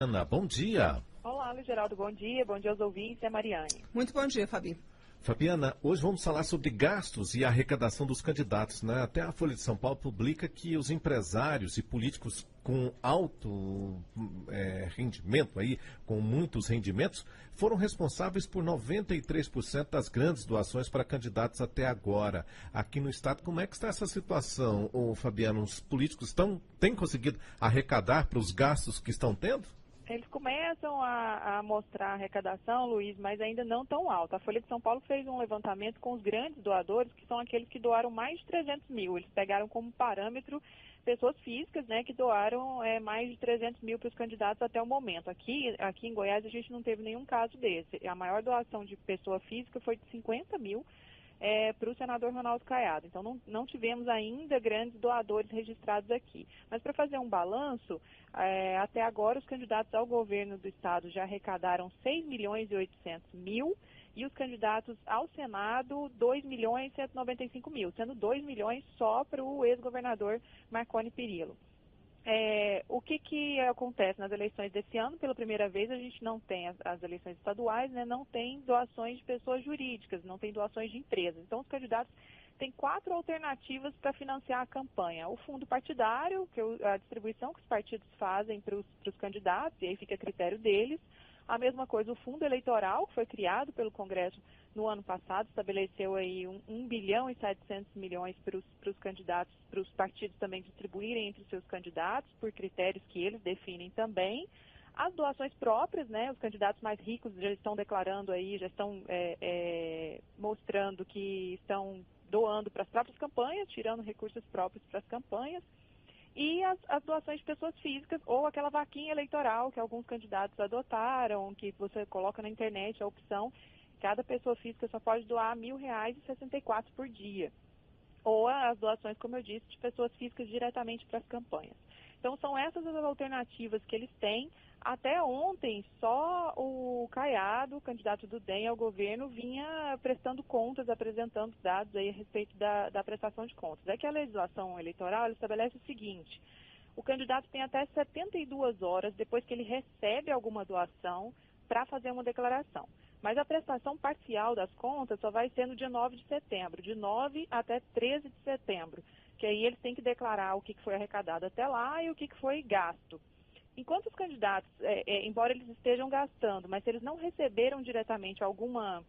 Ana, bom dia. Olá, Luiz Geraldo, bom dia aos ouvintes e a Mariane. Muito bom dia, Fabi. Fabiana, hoje vamos falar sobre gastos e arrecadação dos candidatos, né? Até a Folha de São Paulo publica que os empresários e políticos com alto rendimento, aí, com muitos rendimentos, foram responsáveis por 93% das grandes doações para candidatos até agora. Aqui no estado, como é que está essa situação, Fabiana? Os políticos têm conseguido arrecadar para os gastos que estão tendo? Eles começam a mostrar a arrecadação, Luiz, mas ainda não tão alta. A Folha de São Paulo fez um levantamento com os grandes doadores, que são aqueles que doaram mais de 300 mil. Eles pegaram como parâmetro pessoas físicas, né, que doaram mais de 300 mil para os candidatos até o momento. Aqui em Goiás a gente não teve nenhum caso desse. A maior doação de pessoa física foi de 50 mil. Para o senador Ronaldo Caiado. Então, não tivemos ainda grandes doadores registrados aqui. Mas, para fazer um balanço, até agora os candidatos ao governo do estado já arrecadaram 6.800.000 e os candidatos ao Senado 2.195.000, sendo 2 milhões só para o ex-governador Marconi Perillo. O que acontece nas eleições desse ano? Pela primeira vez a gente não tem as eleições estaduais, né, não tem doações de pessoas jurídicas, não tem doações de empresas. Então os candidatos têm 4 alternativas para financiar a campanha. O fundo partidário, que é a distribuição que os partidos fazem para os candidatos, e aí fica a critério deles. A mesma coisa, o fundo eleitoral, que foi criado pelo Congresso no ano passado, estabeleceu aí 1 bilhão e 700 milhões para os candidatos, para os partidos também distribuírem entre os seus candidatos, por critérios que eles definem também. As doações próprias, né, os candidatos mais ricos já estão declarando aí, já estão mostrando que estão doando para as próprias campanhas, tirando recursos próprios para as campanhas. E as doações de pessoas físicas, ou aquela vaquinha eleitoral que alguns candidatos adotaram, que você coloca na internet a opção, cada pessoa física só pode doar R$1.000,64 por dia. Ou as doações, como eu disse, de pessoas físicas diretamente para as campanhas. Então são essas as alternativas que eles têm. Até ontem, só o Caiado, o candidato do DEM ao governo, vinha prestando contas, apresentando dados aí a respeito da prestação de contas. É que a legislação eleitoral ela estabelece o seguinte: o candidato tem até 72 horas depois que ele recebe alguma doação para fazer uma declaração. Mas a prestação parcial das contas só vai ser no dia 9 de setembro, de 9 até 13 de setembro, que aí eles têm que declarar o que foi arrecadado até lá e o que foi gasto. Enquanto os candidatos, embora eles estejam gastando, mas se eles não receberam diretamente alguma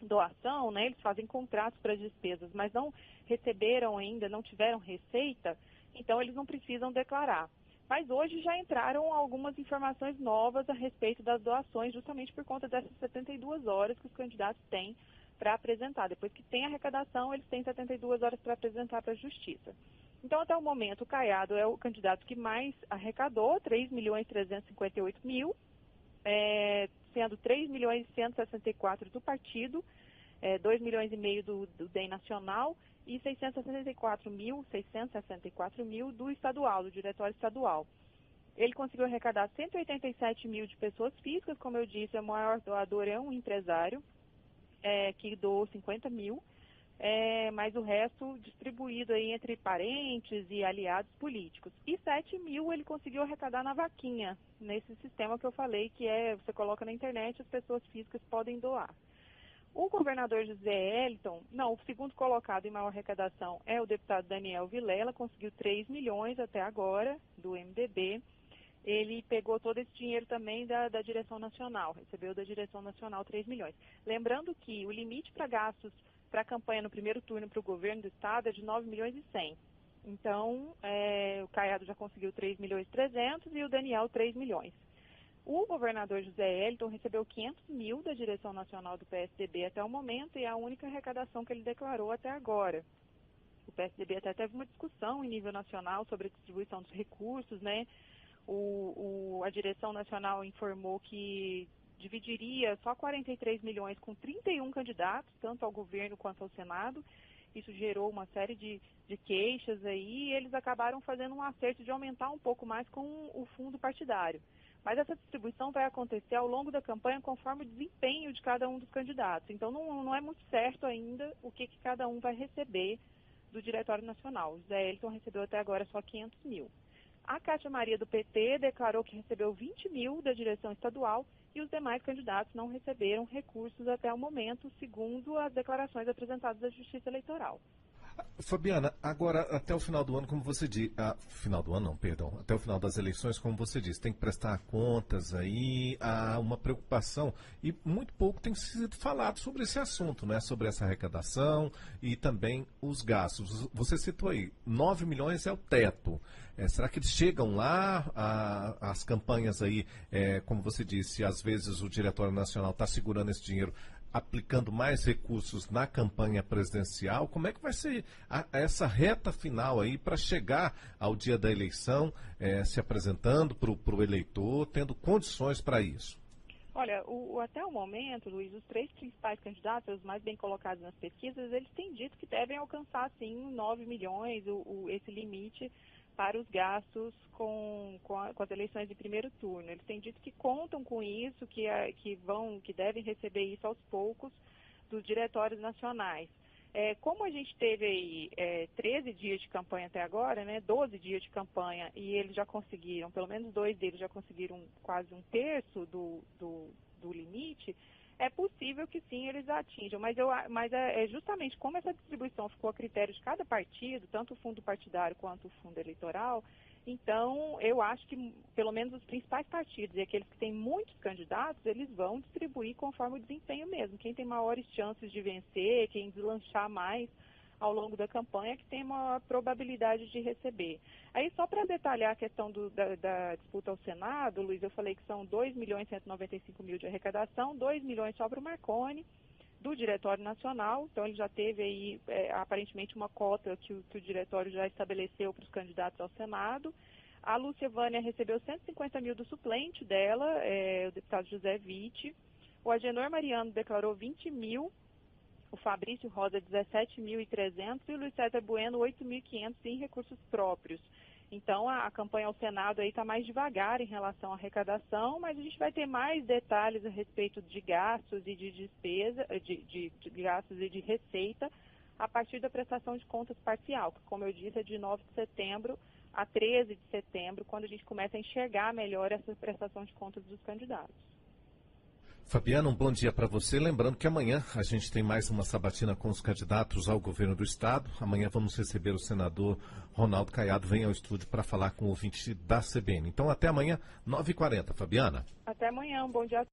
doação, né, eles fazem contratos para as despesas, mas não receberam ainda, não tiveram receita, então eles não precisam declarar. Mas hoje já entraram algumas informações novas a respeito das doações, justamente por conta dessas 72 horas que os candidatos têm para apresentar. Depois que tem arrecadação, eles têm 72 horas para apresentar para a Justiça. Então, até o momento, o Caiado é o candidato que mais arrecadou, 3.358.000, sendo 3.164 do partido, 2 milhões e meio do DEM nacional e 664 mil do estadual, do diretório estadual. Ele conseguiu arrecadar 187 mil de pessoas físicas, como eu disse, o maior doador é um empresário, que doou 50 mil, mas o resto distribuído aí entre parentes e aliados políticos. E 7 mil ele conseguiu arrecadar na vaquinha, nesse sistema que eu falei, que você coloca na internet, as pessoas físicas podem doar. O governador José Eliton, o segundo colocado em maior arrecadação é o deputado Daniel Vilela, conseguiu 3 milhões até agora, do MDB. Ele pegou todo esse dinheiro também da direção nacional, recebeu da direção nacional 3 milhões. Lembrando que o limite para gastos para a campanha no primeiro turno para o governo do estado é de 9 milhões e 100. Então, o Caiado já conseguiu 3 milhões e 300 e o Daniel 3 milhões. O governador José Eliton recebeu 500 mil da direção nacional do PSDB até o momento e é a única arrecadação que ele declarou até agora. O PSDB até teve uma discussão em nível nacional sobre a distribuição dos recursos, né? A direção nacional informou que dividiria só 43 milhões com 31 candidatos, tanto ao governo quanto ao Senado. Isso gerou uma série de queixas aí e eles acabaram fazendo um acerto de aumentar um pouco mais com o fundo partidário. Mas essa distribuição vai acontecer ao longo da campanha conforme o desempenho de cada um dos candidatos. Então não é muito certo ainda o que cada um vai receber do Diretório Nacional. O José Eliton recebeu até agora só 500 mil. A Cátia Maria do PT declarou que recebeu 20 mil da direção estadual e os demais candidatos não receberam recursos até o momento, segundo as declarações apresentadas à Justiça Eleitoral. Fabiana, agora até o final do ano, como você diz, final do ano não, perdão, até o final das eleições, como você disse, tem que prestar contas aí, há uma preocupação e muito pouco tem sido falado sobre esse assunto, né? Sobre essa arrecadação e também os gastos. Você citou aí, 9 milhões é o teto. Será que eles chegam lá, as campanhas aí, como você disse, às vezes o Diretório Nacional está segurando esse dinheiro, aplicando mais recursos na campanha presidencial? Como é que vai ser essa reta final aí para chegar ao dia da eleição, se apresentando para o eleitor, tendo condições para isso? Olha, até o momento, Luiz, os 3 principais candidatos, os mais bem colocados nas pesquisas, eles têm dito que devem alcançar, sim, 9 milhões, esse limite para os gastos com as eleições de primeiro turno. Eles têm dito que contam com isso, que devem receber isso aos poucos dos diretórios nacionais. Como a gente teve aí 13 dias de campanha até agora, né, 12 dias de campanha, e eles já conseguiram, pelo menos 2 deles já conseguiram quase 1/3 do limite, é possível que sim, eles atinjam, mas é justamente como essa distribuição ficou a critério de cada partido, tanto o fundo partidário quanto o fundo eleitoral, então eu acho que pelo menos os principais partidos e aqueles que têm muitos candidatos, eles vão distribuir conforme o desempenho mesmo. Quem tem maiores chances de vencer, quem deslanchar mais ao longo da campanha, que tem uma probabilidade de receber. Aí, só para detalhar a questão da disputa ao Senado, Luiz, eu falei que são 2.195.000 de arrecadação, 2 milhões só para o Marconi, do Diretório Nacional, então ele já teve aí, aparentemente, uma cota que o Diretório já estabeleceu para os candidatos ao Senado. A Lúcia Vânia recebeu 150 mil do suplente dela, o deputado José Witt. O Agenor Mariano declarou 20 mil, o Fabrício Rosa 17.300 e o Luiz César Bueno 8.500 em recursos próprios. Então, a campanha ao Senado aí está mais devagar em relação à arrecadação, mas a gente vai ter mais detalhes a respeito de gastos e de despesa, de gastos e de receita, a partir da prestação de contas parcial, que, como eu disse, é de 9 de setembro a 13 de setembro, quando a gente começa a enxergar melhor essa prestação de contas dos candidatos. Fabiana, um bom dia para você. Lembrando que amanhã a gente tem mais uma sabatina com os candidatos ao governo do Estado. Amanhã vamos receber o senador Ronaldo Caiado. Vem ao estúdio para falar com o ouvinte da CBN. Então, até amanhã, 9h40. Fabiana. Até amanhã, um bom dia.